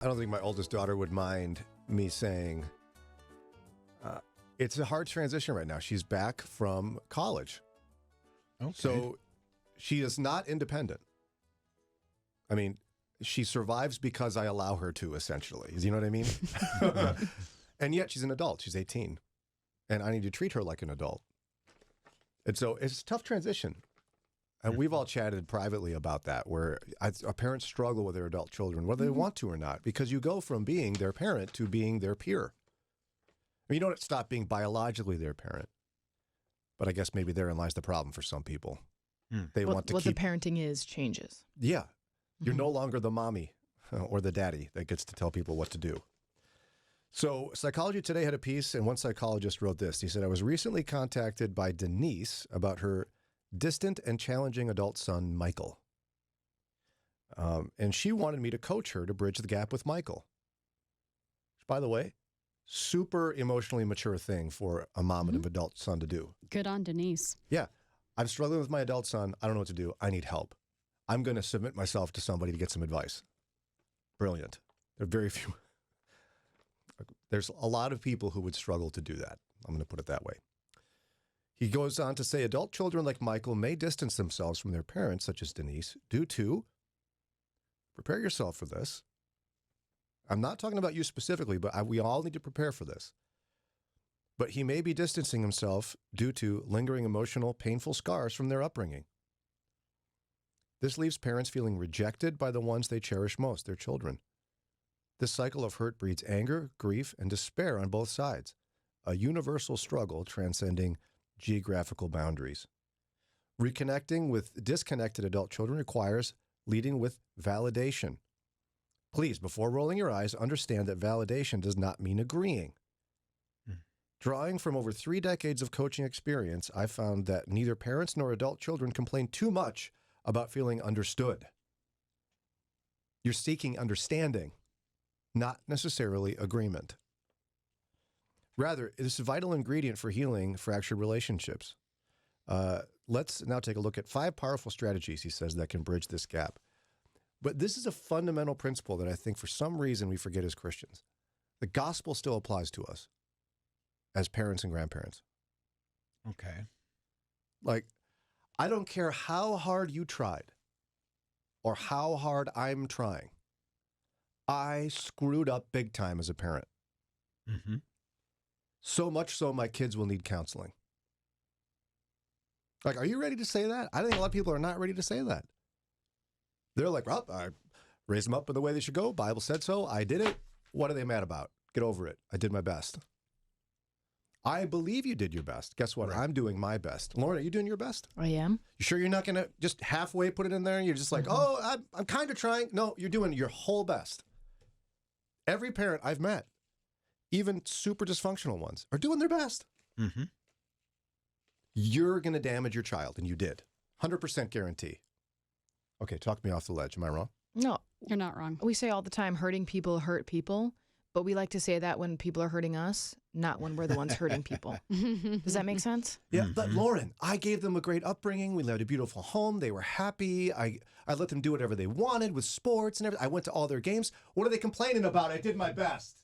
I don't think my oldest daughter would mind me saying it's a hard transition right now. She's back from college. Okay. So she is not independent. I mean, she survives because I allow her to, essentially. You know what I mean? And yet she's an adult. She's 18. And I need to treat her like an adult. And so it's a tough transition. And we've all chatted privately about that, where parents struggle with their adult children, whether they want to or not, because you go from being their parent to being their peer. I mean, you don't stop being biologically their parent. But I guess maybe therein lies the problem for some people. They want to what keep... the parenting is changes. Yeah. You're no longer the mommy or the daddy that gets to tell people what to do. So Psychology Today had a piece, and one psychologist wrote this. He said, I was recently contacted by Denise about her distant and challenging adult son, Michael. And she wanted me to coach her to bridge the gap with Michael. Which, by the way, super emotionally mature thing for a mom and an adult son to do. Good on Denise. Yeah. I'm struggling with my adult son. I don't know what to do. I need help. I'm going to submit myself to somebody to get some advice. Brilliant. There are very few. There's a lot of people who would struggle to do that. I'm going to put it that way. He goes on to say, adult children like Michael may distance themselves from their parents, such as Denise, due to, prepare yourself for this. I'm not talking about you specifically, but we all need to prepare for this. But he may be distancing himself due to lingering emotional, painful scars from their upbringing. This leaves parents feeling rejected by the ones they cherish most, their children. This cycle of hurt breeds anger, grief, and despair on both sides, a universal struggle transcending geographical boundaries. Reconnecting with disconnected adult children requires leading with validation. Please, before rolling your eyes, understand that validation does not mean agreeing. Drawing from over 3 decades of coaching experience, I found that neither parents nor adult children complain too much about feeling understood. You're seeking understanding, not necessarily agreement. Rather, it is a vital ingredient for healing fractured relationships. Let's now take a look at 5 powerful strategies, he says, that can bridge this gap. But this is a fundamental principle that I think for some reason we forget as Christians. The gospel still applies to us as parents and grandparents. Okay. Like, I don't care how hard you tried or how hard I'm trying. I screwed up big time as a parent. Mm-hmm. So much so my kids will need counseling. Like, are you ready to say that? I think a lot of people are not ready to say that. They're like, well, I raised them up in the way they should go. Bible said so. I did it. What are they mad about? Get over it. I did my best. I believe you did your best. Guess what? Right. I'm doing my best. Lauren, are you doing your best? I am. You sure you're not going to just halfway put it in there? You're just like, oh, I'm kind of trying. No, you're doing your whole best. Every parent I've met, even super dysfunctional ones, are doing their best. Mm-hmm. You're going to damage your child, and you did. 100% guarantee. Okay, talk me off the ledge. Am I wrong? No. You're not wrong. We say all the time, hurting people hurt people, but we like to say that when people are hurting us, not when we're the ones hurting people. Does that make sense? Yeah, but Lauren, I gave them a great upbringing. We lived a beautiful home. They were happy. I let them do whatever they wanted with sports and everything. I went to all their games. What are they complaining about? I did my best.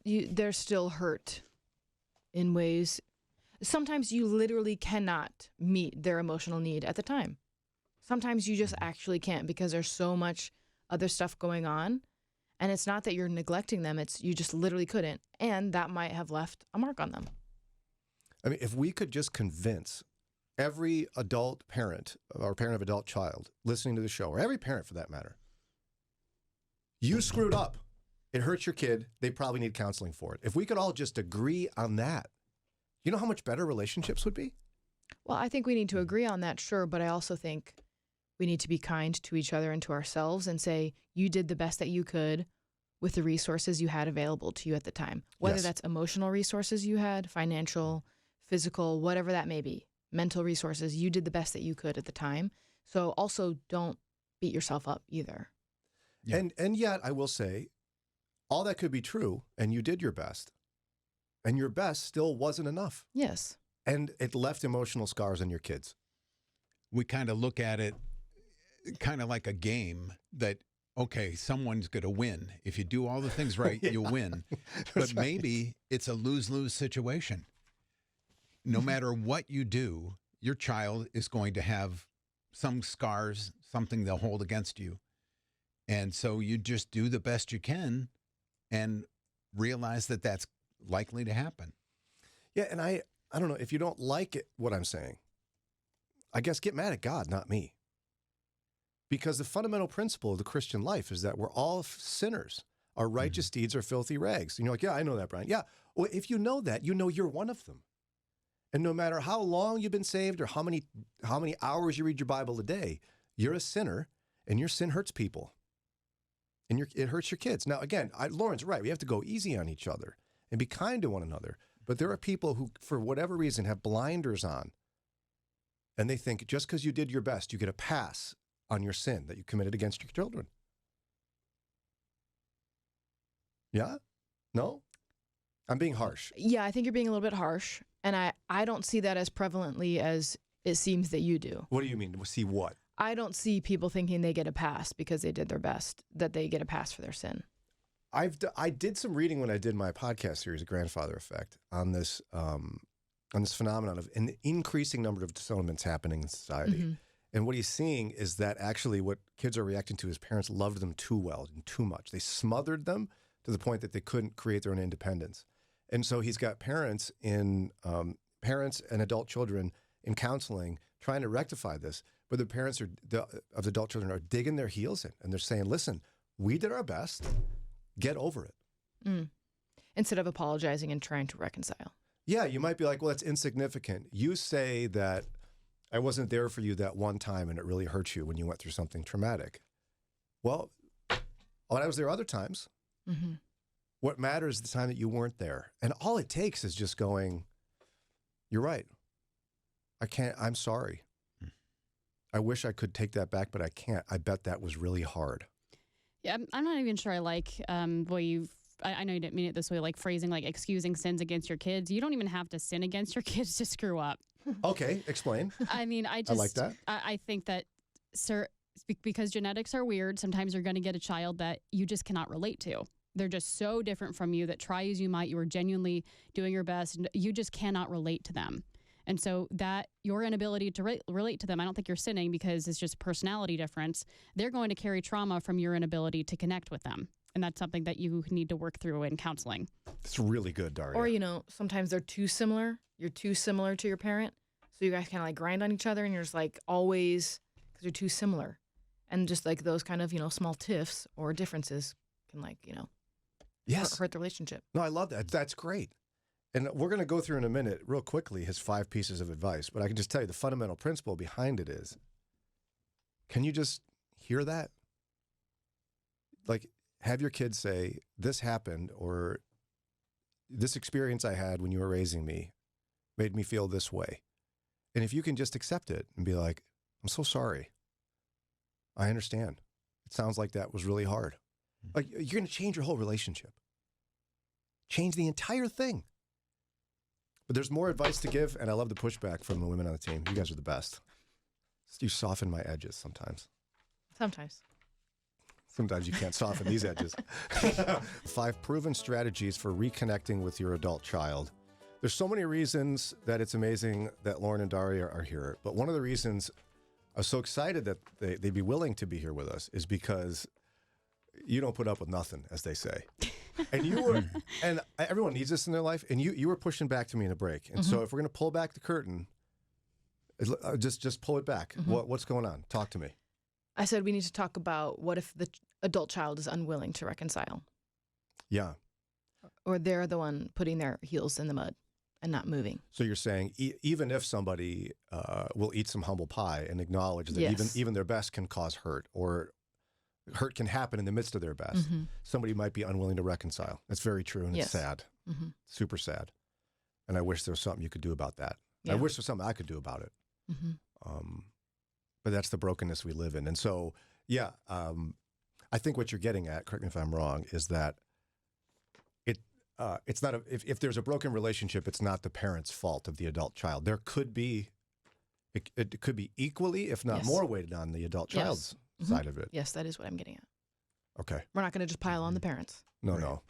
They're still hurt in ways. Sometimes you literally cannot meet their emotional need at the time. Sometimes you just actually can't because there's so much other stuff going on. And it's not that you're neglecting them. It's you just literally couldn't. And that might have left a mark on them. I mean, if we could just convince every adult parent or parent of adult child listening to the show, or every parent for that matter, you screwed up. It hurts your kid. They probably need counseling for it. If we could all just agree on that, you know how much better relationships would be? Well, I think we need to agree on that, sure. But I also think we need to be kind to each other and to ourselves and say, you did the best that you could with the resources you had available to you at the time. Whether that's emotional resources you had, financial, physical, whatever that may be, mental resources, you did the best that you could at the time. So also don't beat yourself up either. Yeah. And yet, I will say, all that could be true, and you did your best. And your best still wasn't enough. Yes. And it left emotional scars on your kids. We kind of look at it kind of like a game that okay, someone's going to win. If you do all the things right, you'll win. But maybe it's a lose-lose situation. No matter what you do, your child is going to have some scars, something they'll hold against you. And so you just do the best you can and realize that that's likely to happen. Yeah, and I don't know, if you don't like it, what I'm saying, I guess get mad at God, not me. Because the fundamental principle of the Christian life is that we're all sinners. Our righteous deeds are filthy rags. And you're like, yeah, I know that, Brian. Yeah, well, if you know that, you know you're one of them. And no matter how long you've been saved or how many hours you read your Bible a day, you're a sinner, and your sin hurts people. And it hurts your kids. Now, again, Lauren's right. We have to go easy on each other and be kind to one another. But there are people who, for whatever reason, have blinders on. And they think just because you did your best, you get a pass on your sin that you committed against your children. Yeah? No? I'm being harsh. Yeah, I think you're being a little bit harsh. And I don't see that as prevalently as it seems that you do. What do you mean? See what? I don't see people thinking they get a pass because they did their best, that they get a pass for their sin. I did some reading when I did my podcast series, Grandfather Effect, on this phenomenon of an increasing number of disownments happening in society. Mm-hmm. And what he's seeing is that actually what kids are reacting to is parents loved them too well and too much. They smothered them to the point that they couldn't create their own independence. And so he's got parents and adult children in counseling trying to rectify this, but the parents of the adult children are digging their heels in, and they're saying, listen, we did our best. Get over it. Instead of apologizing and trying to reconcile. Yeah, you might be like, well, that's insignificant. You say that I wasn't there for you that one time and it really hurt you when you went through something traumatic. Well, I was there other times. Mm-hmm. What matters is the time that you weren't there. And all it takes is just going, you're right. I'm sorry. I wish I could take that back, but I can't. I bet that was really hard. Yeah, I'm not even sure I like the way I know you didn't mean it this way, like phrasing, like excusing sins against your kids. You don't even have to sin against your kids to screw up. Okay, explain. I mean, I like that. I think that, because genetics are weird, sometimes you're going to get a child that you just cannot relate to. They're just so different from you that try as you might, you are genuinely doing your best, and you just cannot relate to them. And so that your inability to relate to them, I don't think you're sinning because it's just a personality difference. They're going to carry trauma from your inability to connect with them. And that's something that you need to work through in counseling. It's really good, Daria. Or, sometimes they're too similar. You're too similar to your parent. So you guys kind of like grind on each other and you're just like always, because you're too similar. And just like those kind of, small tiffs or differences can yes. hurt the relationship. No, I love that. That's great. And we're going to go through in a minute, real quickly, his 5 pieces of advice. But I can just tell you the fundamental principle behind it is, can you just hear that? Like, have your kids say, this happened, or this experience I had when you were raising me made me feel this way. And if you can just accept it and be like, I'm so sorry. I understand. It sounds like that was really hard. Like, you're going to change your whole relationship. Change the entire thing. But there's more advice to give, and I love the pushback from the women on the team. You guys are the best. You soften my edges sometimes. Sometimes. Sometimes you can't soften these edges. 5 proven strategies for reconnecting with your adult child. There's so many reasons that it's amazing that Lauren and Daria are here. But one of the reasons I was so excited that they'd be willing to be here with us is because you don't put up with nothing, as they say. And you were, and everyone needs this in their life. And you were pushing back to me in a break. And so if we're going to pull back the curtain, just pull it back. What's going on? Talk to me. I said we need to talk about what if the adult child is unwilling to reconcile. Yeah. Or they're the one putting their heels in the mud and not moving. So you're saying even if somebody will eat some humble pie and acknowledge that Yes. even their best can cause hurt, or hurt can happen in the midst of their best, somebody might be unwilling to reconcile. That's very true, and Yes. it's sad. Super sad. And I wish there was something you could do about that. Yeah. I wish there was something I could do about it. But that's the brokenness we live in. And so, yeah, I think what you're getting at, correct me if I'm wrong, is that it's not if there's a broken relationship, it's not the parent's fault of the adult child. There could be, it could be equally, if not Yes. more weighted on the adult child's side of it. Yes, that is what I'm getting at. Okay. We're not going to just pile on the parents. No, Right. no.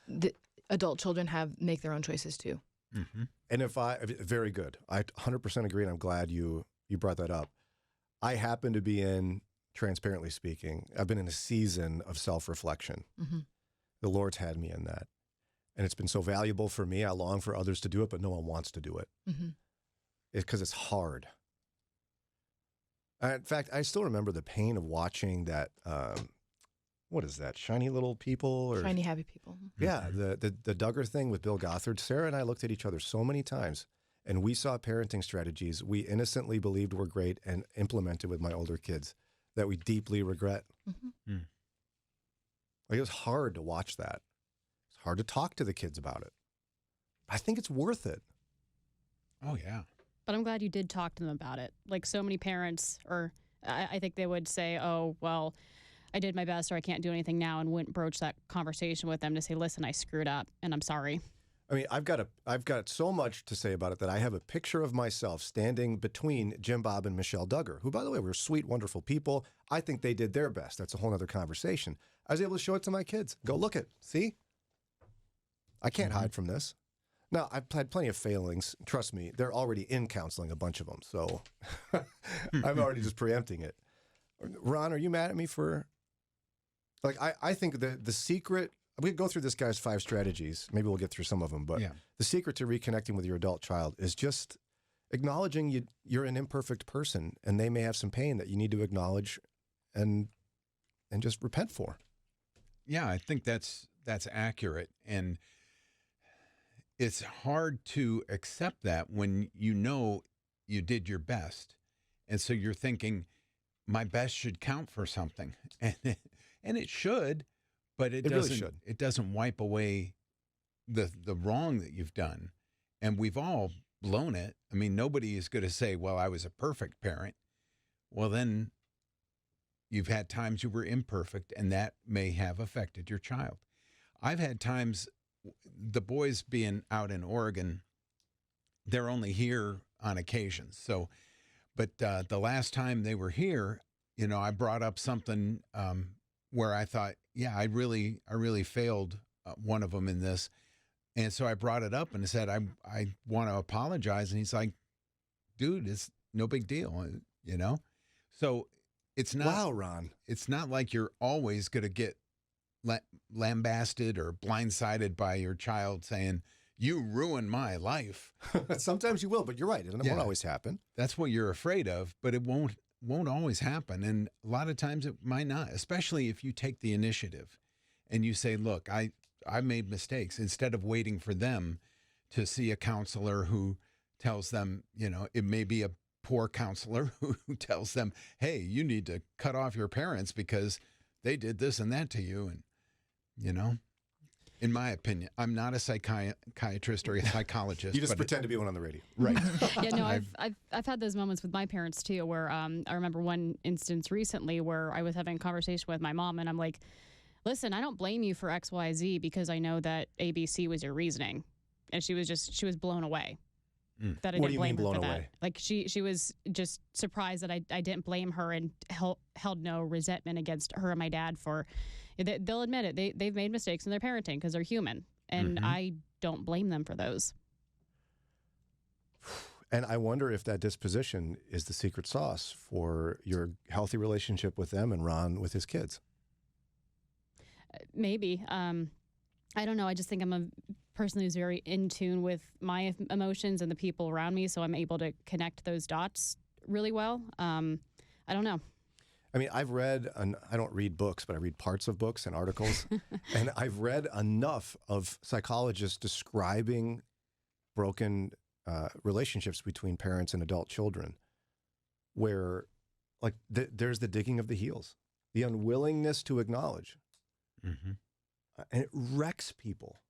The adult children make their own choices too. Mm-hmm. And very good. I 100% agree, and I'm glad you brought that up. I happen to be transparently speaking, I've been in a season of self-reflection. Mm-hmm. The Lord's had me in that. And it's been so valuable for me. I long for others to do it, but no one wants to do it. Mm-hmm. It's because it's hard. In fact, I still remember the pain of watching that, what is that, Shiny Little People? Or, Shiny happy people. yeah, the Duggar thing with Bill Gothard. Sarah and I looked at each other so many times, and we saw parenting strategies we innocently believed were great and implemented with my older kids that we deeply regret. Mm-hmm. Like, it was hard to watch that. It's hard to talk to the kids about it. I think it's worth it. Oh, yeah. But I'm glad you did talk to them about it. Like so many parents, or I think they would say, oh, well, I did my best or I can't do anything now, and wouldn't broach that conversation with them to say, listen, I screwed up and I'm sorry. I mean, I've got so much to say about it that I have a picture of myself standing between Jim Bob and Michelle Duggar, who, by the way, were sweet, wonderful people. I think they did their best. That's a whole other conversation. I was able to show it to my kids. Go look it. See? I can't hide from this. Now, I've had plenty of failings. Trust me, they're already in counseling, a bunch of them. So I'm already just preempting it. Ron, are you mad at me for... Like, I think the secret... We could go through this guy's 5 strategies. Maybe we'll get through some of them. But the secret to reconnecting with your adult child is just acknowledging you're an imperfect person, and they may have some pain that you need to acknowledge and just repent for. Yeah, I think that's accurate. And it's hard to accept that when you know you did your best. And so you're thinking, my best should count for something. And it should, but it doesn't, really should. It doesn't wipe away the wrong that you've done. And we've all blown it. I mean, nobody is going to say, well, I was a perfect parent. Well, then you've had times you were imperfect, and that may have affected your child. I've had times, the boys being out in Oregon, they're only here on occasion. So, but the last time they were here, you know, I brought up something where I thought, yeah, I really failed one of them in this. And so I brought it up and said, I want to apologize. And he's like, dude, it's no big deal, you know? So it's not, Wow, Ron. it's not like you're always going to get lambasted or blindsided by your child saying, you ruined my life. Sometimes you will, but you're right. It won't always happen. That's what you're afraid of, but it won't always happen. And a lot of times it might not, especially if you take the initiative and you say, look, I made mistakes, instead of waiting for them to see a counselor who tells them, you know, it may be a poor counselor who tells them, hey, you need to cut off your parents because they did this and that to you. And, you know, in my opinion, I'm not a psychiatrist or a psychologist. You just but pretend to be one on the radio. Right. Yeah, no, I've had those moments with my parents too, where I remember one instance recently where I was having a conversation with my mom, and I'm like, listen, I don't blame you for X, Y, Z because I know that ABC was your reasoning. And she was blown away that I What do didn't you blame mean her blown for that. away? Like she was just surprised that I didn't blame her and held no resentment against her and my dad for, they'll admit it. They've made mistakes in their parenting because they're human. And I don't blame them for those. And I wonder if that disposition is the secret sauce for your healthy relationship with them and Ron with his kids. Maybe. I don't know. I just think I'm a person who's very in tune with my emotions and the people around me, so I'm able to connect those dots really well. I don't know. I mean, I've read, I don't read books, but I read parts of books and articles. And I've read enough of psychologists describing broken relationships between parents and adult children where, like, there's the digging of the heels, the unwillingness to acknowledge. Mm-hmm. And it wrecks people.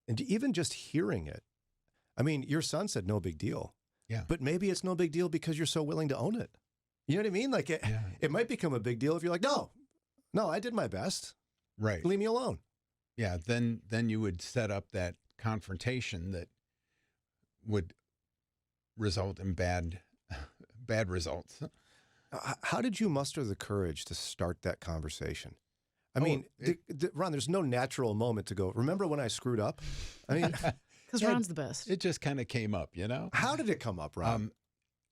And even just hearing it. I mean, your son said no big deal. Yeah. But maybe it's no big deal because you're so willing to own it. You know what I mean? Like, it might become a big deal if you're like, no, I did my best. Right. Leave me alone. Yeah. Then you would set up that confrontation that would result in bad results. How did you muster the courage to start that conversation? I mean, Ron, there's no natural moment to go, remember when I screwed up? I mean, Because Ron's the best. It just kind of came up, you know? how did it come up, Ron?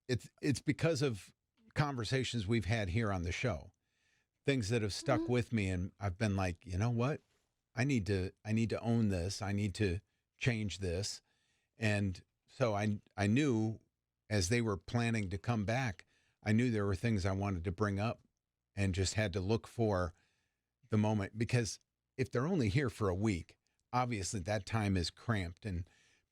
It's because of conversations we've had here on the show, things that have stuck with me, and I've been like, you know what? I need to own this. I need to change this. And so I knew as they were planning to come back, I knew there were things I wanted to bring up and just had to look for the moment, because if they're only here for a week, obviously that time is cramped and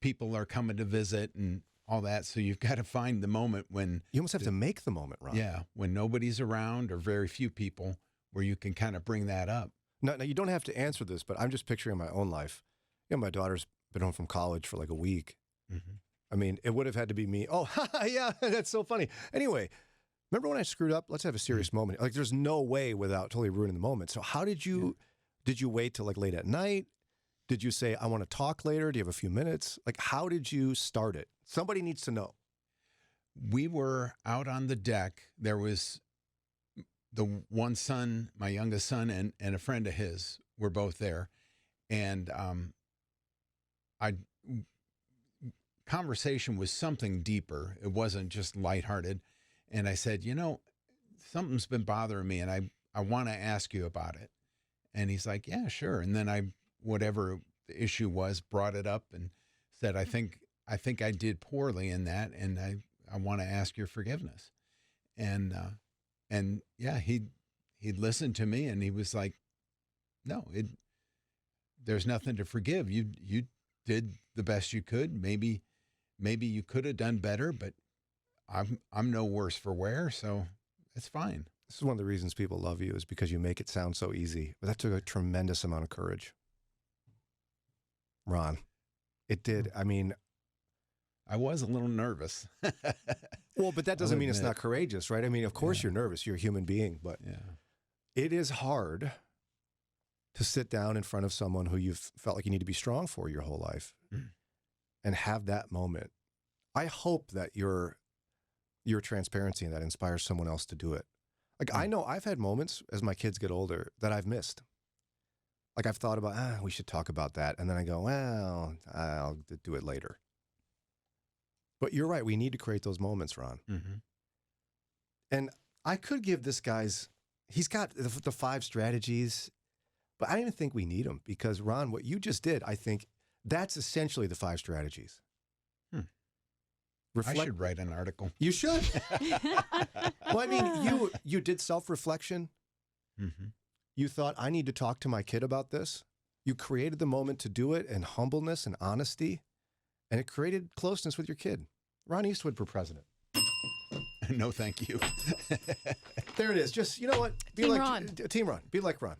people are coming to visit and all that. So you've got to find the moment when You almost have to make the moment, Ron. yeah, when nobody's around or very few people, where you can kind of bring that up. No, you don't have to answer this, but I'm just picturing my own life. You know, my daughter's been home from college for like a week. Mm-hmm. I mean, it would have had to be me. Oh, yeah, that's so funny. Anyway, remember when I screwed up? Let's have a serious moment. Like, there's no way without totally ruining the moment. So how did you wait till like late at night? Did you say, I want to talk later? Do you have a few minutes? Like, how did you start it? Somebody needs to know. We were out on the deck. There was the one son, my youngest son, and a friend of his were both there. And conversation was something deeper. It wasn't just lighthearted. And I said, you know, something's been bothering me, and I want to ask you about it. And he's like, yeah, sure. And then whatever the issue was, brought it up and said, I think I did poorly in that, and I want to ask your forgiveness. And yeah, he listened to me, and he was like, no, there's nothing to forgive. You did the best you could. Maybe you could have done better, but I'm no worse for wear, so it's fine. This is one of the reasons people love you, is because you make it sound so easy. But that took a tremendous amount of courage. Ron, it did. I mean, I was a little nervous. well, but that doesn't mean it's admit. not courageous, right? I mean, of course you're nervous. You're a human being, but Yeah. it is hard to sit down in front of someone who you've felt like you need to be strong for your whole life and have that moment. I hope that your transparency and that inspires someone else to do it. Like, I know I've had moments as my kids get older that I've missed. Like, I've thought about, we should talk about that. And then I go, well, I'll do it later. But you're right. We need to create those moments, Ron. Mm-hmm. And I could give this he's got the 5 strategies, but I don't even think we need them, because, Ron, what you just did, I think that's essentially the 5 strategies. I should write an article. You should. Well, I mean, you did self-reflection. Mm-hmm. You thought, I need to talk to my kid about this. You created the moment to do it, and humbleness and honesty, and it created closeness with your kid. Ron Eastwood for president. No, thank you. There it is. Just, you know what? Be Team like Ron. Team Ron. Be like Ron.